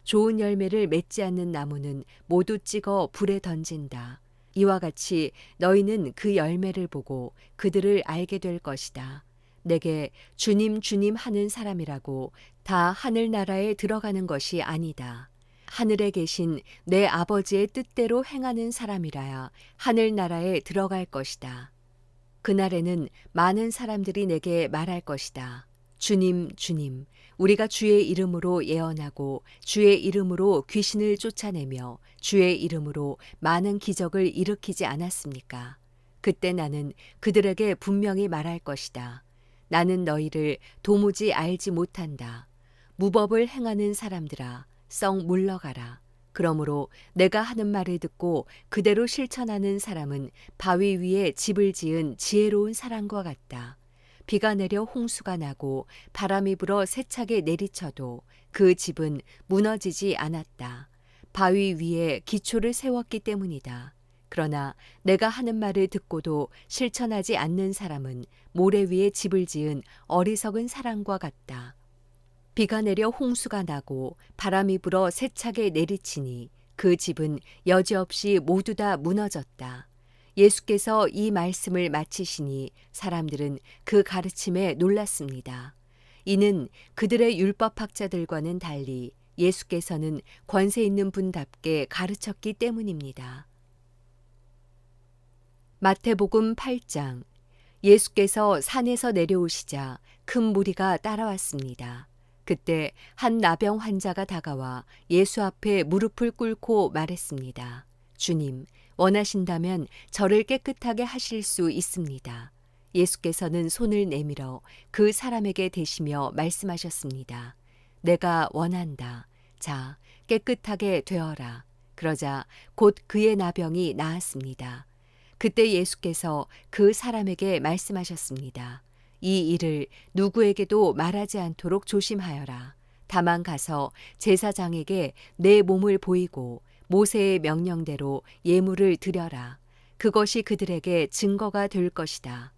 좋은 열매를 맺지 않는 나무는 모두 찍어 불에 던진다. 이와 같이 너희는 그 열매를 보고 그들을 알게 될 것이다. 내게 주님 주님 하는 사람이라고 다 하늘나라에 들어가는 것이 아니다. 하늘에 계신 내 아버지의 뜻대로 행하는 사람이라야 하늘나라에 들어갈 것이다. 그날에는 많은 사람들이 내게 말할 것이다. 주님, 주님, 우리가 주의 이름으로 예언하고 주의 이름으로 귀신을 쫓아내며 주의 이름으로 많은 기적을 일으키지 않았습니까? 그때 나는 그들에게 분명히 말할 것이다. 나는 너희를 도무지 알지 못한다. 무법을 행하는 사람들아, 썩 물러가라. 그러므로 내가 하는 말을 듣고 그대로 실천하는 사람은 바위 위에 집을 지은 지혜로운 사람과 같다. 비가 내려 홍수가 나고 바람이 불어 세차게 내리쳐도 그 집은 무너지지 않았다. 바위 위에 기초를 세웠기 때문이다. 그러나 내가 하는 말을 듣고도 실천하지 않는 사람은 모래 위에 집을 지은 어리석은 사람과 같다. 비가 내려 홍수가 나고 바람이 불어 세차게 내리치니 그 집은 여지없이 모두 다 무너졌다. 예수께서 이 말씀을 마치시니 사람들은 그 가르침에 놀랐습니다. 이는 그들의 율법학자들과는 달리 예수께서는 권세 있는 분답게 가르쳤기 때문입니다. 마태복음 8장. 예수께서 산에서 내려오시자 큰 무리가 따라왔습니다. 그때 한 나병 환자가 다가와 예수 앞에 무릎을 꿇고 말했습니다. 주님, 원하신다면 저를 깨끗하게 하실 수 있습니다. 예수께서는 손을 내밀어 그 사람에게 대시며 말씀하셨습니다. 내가 원한다. 자, 깨끗하게 되어라. 그러자 곧 그의 나병이 나았습니다. 그때 예수께서 그 사람에게 말씀하셨습니다. 이 일을 누구에게도 말하지 않도록 조심하여라. 다만 가서 제사장에게 내 몸을 보이고 모세의 명령대로 예물을 드려라. 그것이 그들에게 증거가 될 것이다.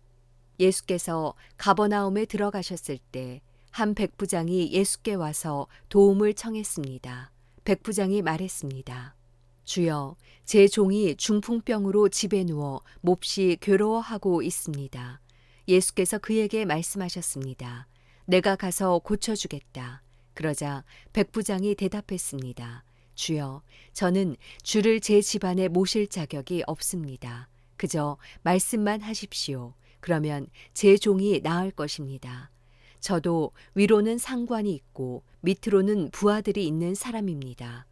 예수께서 가버나움에 들어가셨을 때 한 백부장이 예수께 와서 도움을 청했습니다. 백부장이 말했습니다. 주여, 제 종이 중풍병으로 집에 누워 몹시 괴로워하고 있습니다. 예수께서 그에게 말씀하셨습니다. 내가 가서 고쳐주겠다. 그러자 백부장이 대답했습니다. 주여, 저는 주를 제 집안에 모실 자격이 없습니다. 그저 말씀만 하십시오. 그러면 제 종이 나을 것입니다. 저도 위로는 상관이 있고 밑으로는 부하들이 있는 사람입니다.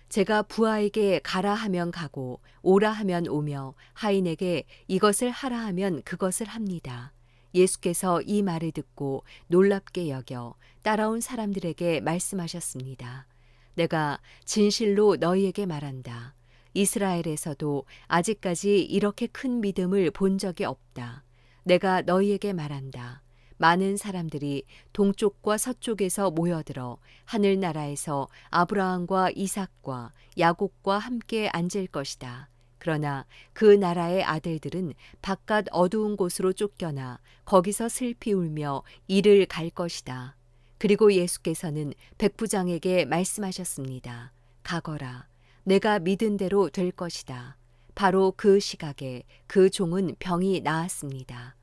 제가 부하에게 가라 하면 가고 오라 하면 오며 하인에게 이것을 하라 하면 그것을 합니다. 예수께서 이 말을 듣고 놀랍게 여겨 따라온 사람들에게 말씀하셨습니다. 내가 진실로 너희에게 말한다. 이스라엘에서도 아직까지 이렇게 큰 믿음을 본 적이 없다. 내가 너희에게 말한다. 많은 사람들이 동쪽과 서쪽에서 모여들어 하늘나라에서 아브라함과 이삭과 야곱과 함께 앉을 것이다. 그러나 그 나라의 아들들은 바깥 어두운 곳으로 쫓겨나 거기서 슬피 울며 이를 갈 것이다. 그리고 예수께서는 백부장에게 말씀하셨습니다. 가거라. 내가 믿은 대로 될 것이다. 바로 그 시각에 그 종은 병이 나았습니다.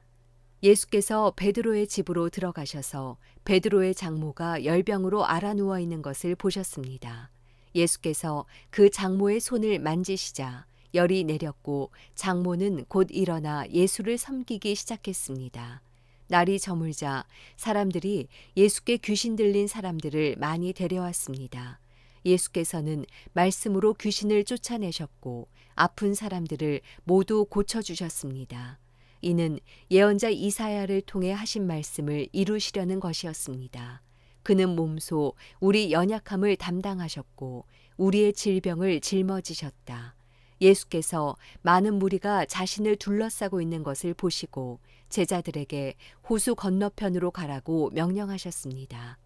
예수께서 베드로의 집으로 들어가셔서 베드로의 장모가 열병으로 앓아 누워 있는 것을 보셨습니다. 예수께서 그 장모의 손을 만지시자 열이 내렸고 장모는 곧 일어나 예수를 섬기기 시작했습니다. 날이 저물자 사람들이 예수께 귀신 들린 사람들을 많이 데려왔습니다. 예수께서는 말씀으로 귀신을 쫓아내셨고 아픈 사람들을 모두 고쳐주셨습니다. 이는 예언자 이사야를 통해 하신 말씀을 이루시려는 것이었습니다. 그는 몸소 우리 연약함을 담당하셨고 우리의 질병을 짊어지셨다. 예수께서 많은 무리가 자신을 둘러싸고 있는 것을 보시고 제자들에게 호수 건너편으로 가라고 명령하셨습니다.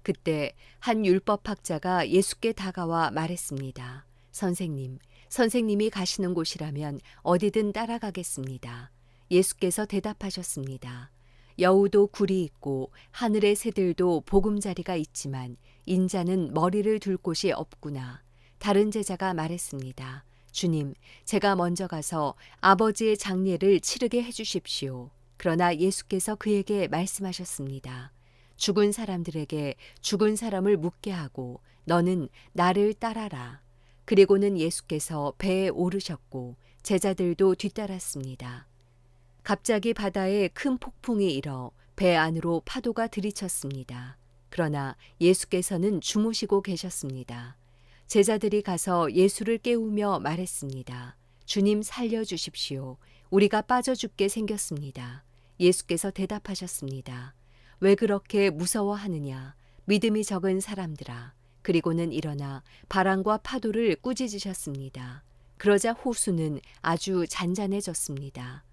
그때 한 율법학자가 예수께 다가와 말했습니다. 선생님, 선생님이 가시는 곳이라면 어디든 따라가겠습니다. 예수께서 대답하셨습니다. 여우도 굴이 있고 하늘의 새들도 보금자리가 있지만 인자는 머리를 둘 곳이 없구나. 다른 제자가 말했습니다. 주님, 제가 먼저 가서 아버지의 장례를 치르게 해주십시오. 그러나 예수께서 그에게 말씀하셨습니다. 죽은 사람들에게 죽은 사람을 묻게 하고 너는 나를 따라라. 그리고는 예수께서 배에 오르셨고 제자들도 뒤따랐습니다. 갑자기 바다에 큰 폭풍이 일어 배 안으로 파도가 들이쳤습니다. 그러나 예수께서는 주무시고 계셨습니다. 제자들이 가서 예수를 깨우며 말했습니다. 주님 살려주십시오. 우리가 빠져 죽게 생겼습니다. 예수께서 대답하셨습니다. 왜 그렇게 무서워하느냐? 믿음이 적은 사람들아. 그리고는 일어나 바람과 파도를 꾸짖으셨습니다. 그러자 호수는 아주 잔잔해졌습니다.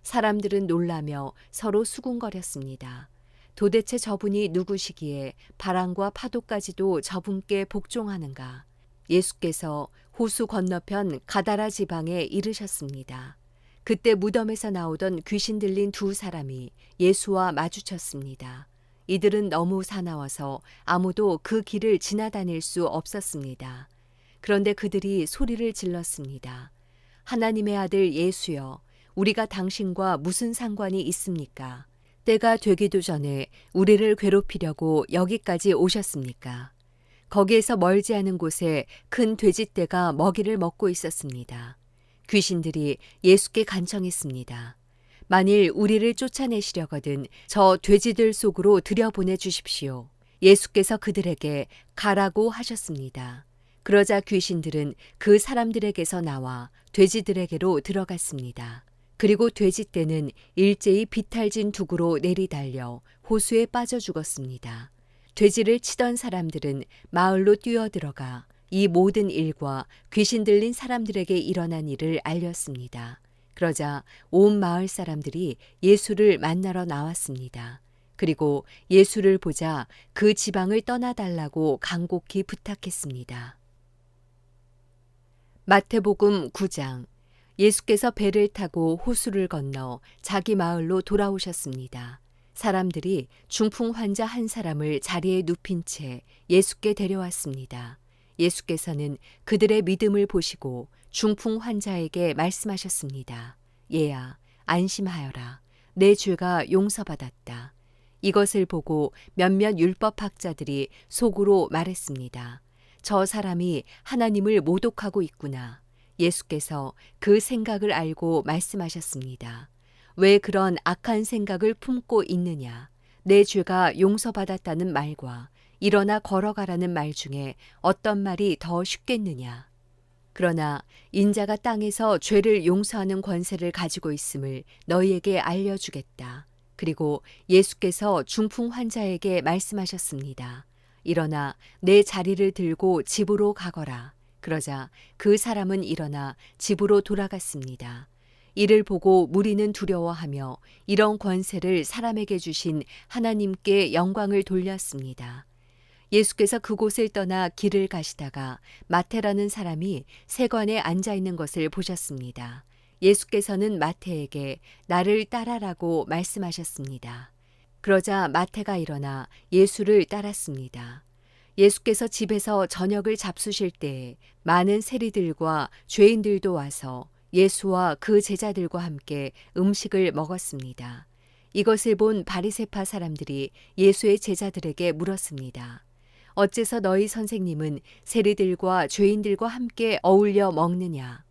사람들은 놀라며 서로 수군거렸습니다. 도대체 저분이 누구시기에 바람과 파도까지도 저분께 복종하는가? 예수께서 호수 건너편 가다라 지방에 이르셨습니다. 그때 무덤에서 나오던 귀신 들린 두 사람이 예수와 마주쳤습니다. 이들은 너무 사나워서 아무도 그 길을 지나다닐 수 없었습니다. 그런데 그들이 소리를 질렀습니다. 하나님의 아들 예수여, 우리가 당신과 무슨 상관이 있습니까? 때가 되기도 전에 우리를 괴롭히려고 여기까지 오셨습니까? 거기에서 멀지 않은 곳에 큰 돼지떼가 먹이를 먹고 있었습니다. 귀신들이 예수께 간청했습니다. 만일 우리를 쫓아내시려거든 저 돼지들 속으로 들여보내 주십시오. 예수께서 그들에게 가라고 하셨습니다. 그러자 귀신들은 그 사람들에게서 나와 돼지들에게로 들어갔습니다. 그리고 돼지떼는 일제히 비탈진 둑으로 내리달려 호수에 빠져 죽었습니다. 돼지를 치던 사람들은 마을로 뛰어들어가 이 모든 일과 귀신 들린 사람들에게 일어난 일을 알렸습니다. 그러자 온 마을 사람들이 예수를 만나러 나왔습니다. 그리고 예수를 보자 그 지방을 떠나달라고 간곡히 부탁했습니다. 마태복음 9장. 예수께서 배를 타고 호수를 건너 자기 마을로 돌아오셨습니다. 사람들이 중풍 환자 한 사람을 자리에 눕힌 채 예수께 데려왔습니다. 예수께서는 그들의 믿음을 보시고 중풍 환자에게 말씀하셨습니다. 얘야, 안심하여라. 내 죄가 용서받았다. 이것을 보고 몇몇 율법학자들이 속으로 말했습니다. 저 사람이 하나님을 모독하고 있구나. 예수께서 그 생각을 알고 말씀하셨습니다. 왜 그런 악한 생각을 품고 있느냐? 내 죄가 용서받았다는 말과 일어나 걸어가라는 말 중에 어떤 말이 더 쉽겠느냐? 그러나 인자가 땅에서 죄를 용서하는 권세를 가지고 있음을 너희에게 알려주겠다. 그리고 예수께서 중풍 환자에게 말씀하셨습니다. 일어나 내 자리를 들고 집으로 가거라. 그러자 그 사람은 일어나 집으로 돌아갔습니다. 이를 보고 무리는 두려워하며 이런 권세를 사람에게 주신 하나님께 영광을 돌렸습니다. 예수께서 그곳을 떠나 길을 가시다가 마태라는 사람이 세관에 앉아 있는 것을 보셨습니다. 예수께서는 마태에게 나를 따라라고 말씀하셨습니다. 그러자 마태가 일어나 예수를 따랐습니다. 예수께서 집에서 저녁을 잡수실 때에 많은 세리들과 죄인들도 와서 예수와 그 제자들과 함께 음식을 먹었습니다. 이것을 본 바리새파 사람들이 예수의 제자들에게 물었습니다. 어째서 너희 선생님은 세리들과 죄인들과 함께 어울려 먹느냐?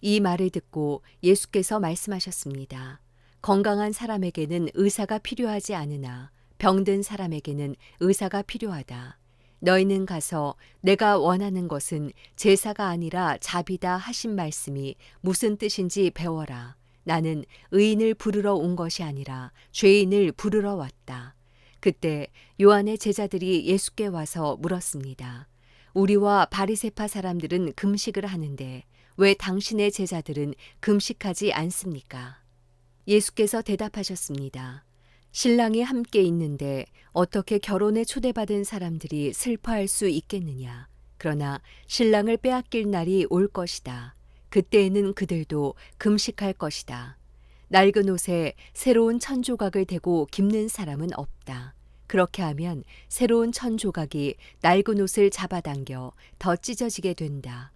이 말을 듣고 예수께서 말씀하셨습니다. 건강한 사람에게는 의사가 필요하지 않으나 병든 사람에게는 의사가 필요하다. 너희는 가서 내가 원하는 것은 제사가 아니라 자비다 하신 말씀이 무슨 뜻인지 배워라. 나는 의인을 부르러 온 것이 아니라 죄인을 부르러 왔다. 그때 요한의 제자들이 예수께 와서 물었습니다. 우리와 바리새파 사람들은 금식을 하는데 왜 당신의 제자들은 금식하지 않습니까? 예수께서 대답하셨습니다. 신랑이 함께 있는데 어떻게 결혼에 초대받은 사람들이 슬퍼할 수 있겠느냐. 그러나 신랑을 빼앗길 날이 올 것이다. 그때에는 그들도 금식할 것이다. 낡은 옷에 새로운 천 조각을 대고 깁는 사람은 없다. 그렇게 하면 새로운 천 조각이 낡은 옷을 잡아당겨 더 찢어지게 된다.